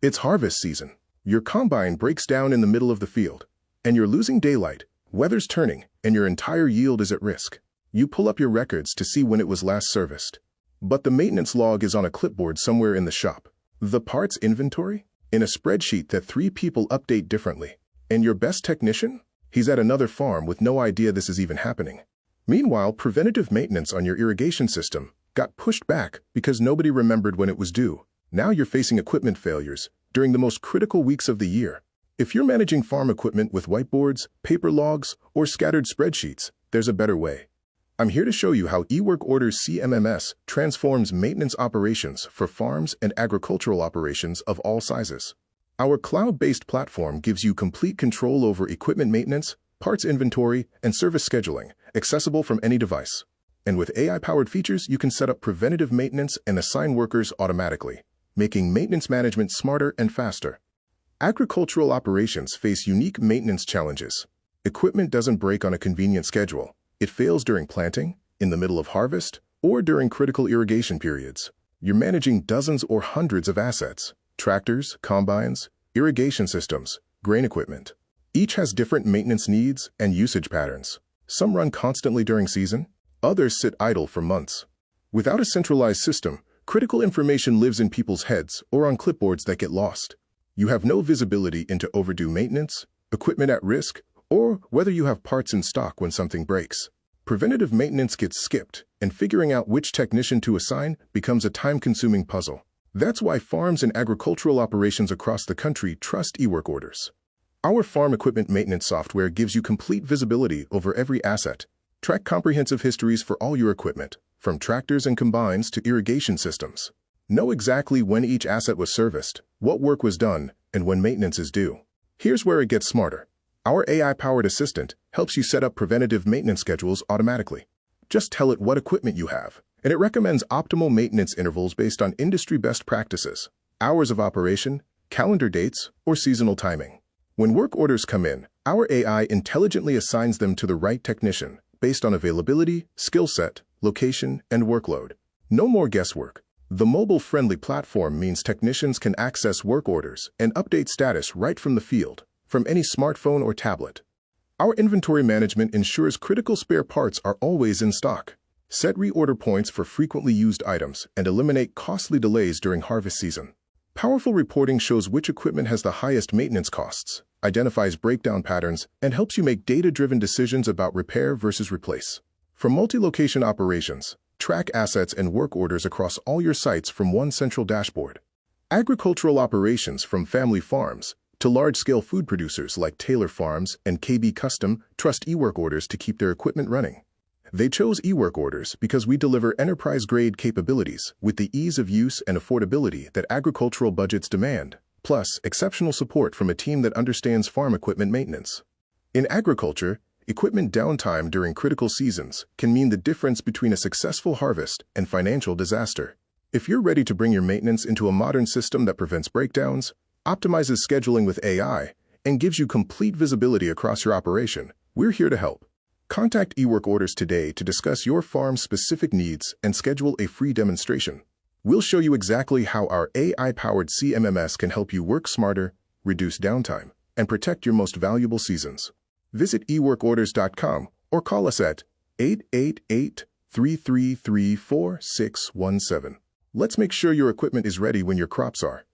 It's harvest season. Your combine breaks down in the middle of the field, and you're losing daylight, weather's turning, and your entire yield is at risk. You pull up your records to see when it was last serviced. But the maintenance log is on a clipboard somewhere in the shop. The parts inventory? In a spreadsheet that 3 people update differently. And your best technician? He's at another farm with no idea this is even happening. Meanwhile, preventative maintenance on your irrigation system got pushed back because nobody remembered when it was due. Now you're facing equipment failures during the most critical weeks of the year. If you're managing farm equipment with whiteboards, paper logs, or scattered spreadsheets, there's a better way. I'm here to show you how eWorkOrders CMMS transforms maintenance operations for farms and agricultural operations of all sizes. Our cloud-based platform gives you complete control over equipment maintenance, parts inventory, and service scheduling, accessible from any device. And with AI-powered features, you can set up preventative maintenance and assign workers automatically, making maintenance management smarter and faster. Agricultural operations face unique maintenance challenges. Equipment doesn't break on a convenient schedule. It fails during planting, in the middle of harvest, or during critical irrigation periods. You're managing dozens or hundreds of assets: tractors, combines, irrigation systems, grain equipment. Each has different maintenance needs and usage patterns. Some run constantly during season, others sit idle for months. Without a centralized system, critical information lives in people's heads or on clipboards that get lost. You have no visibility into overdue maintenance, equipment at risk, or whether you have parts in stock when something breaks. Preventative maintenance gets skipped, and figuring out which technician to assign becomes a time-consuming puzzle. That's why farms and agricultural operations across the country trust eWorkOrders. Our farm equipment maintenance software gives you complete visibility over every asset. Track comprehensive histories for all your equipment, from tractors and combines to irrigation systems. Know exactly when each asset was serviced, what work was done, and when maintenance is due. Here's where it gets smarter. Our AI-powered assistant helps you set up preventative maintenance schedules automatically. Just tell it what equipment you have, and it recommends optimal maintenance intervals based on industry best practices, hours of operation, calendar dates, or seasonal timing. When work orders come in, our AI intelligently assigns them to the right technician based on availability, skill set, location, and workload. No more guesswork. The mobile-friendly platform means technicians can access work orders and update status right from the field, from any smartphone or tablet. Our inventory management ensures critical spare parts are always in stock. Set reorder points for frequently used items and eliminate costly delays during harvest season. Powerful reporting shows which equipment has the highest maintenance costs, identifies breakdown patterns, and helps you make data-driven decisions about repair versus replace. For multi-location operations, track assets and work orders across all your sites from one central dashboard. Agricultural operations from family farms to large-scale food producers like Taylor Farms and KB Custom trust eWorkOrders to keep their equipment running. They chose eWorkOrders because we deliver enterprise-grade capabilities with the ease of use and affordability that agricultural budgets demand, plus exceptional support from a team that understands farm equipment maintenance. In agriculture, equipment downtime during critical seasons can mean the difference between a successful harvest and financial disaster. If you're ready to bring your maintenance into a modern system that prevents breakdowns, optimizes scheduling with AI, and gives you complete visibility across your operation, we're here to help. Contact eWorkOrders today to discuss your farm's specific needs and schedule a free demonstration. We'll show you exactly how our AI-powered CMMS can help you work smarter, reduce downtime, and protect your most valuable seasons. Visit eWorkOrders.com or call us at 888-333-4617. Let's make sure your equipment is ready when your crops are.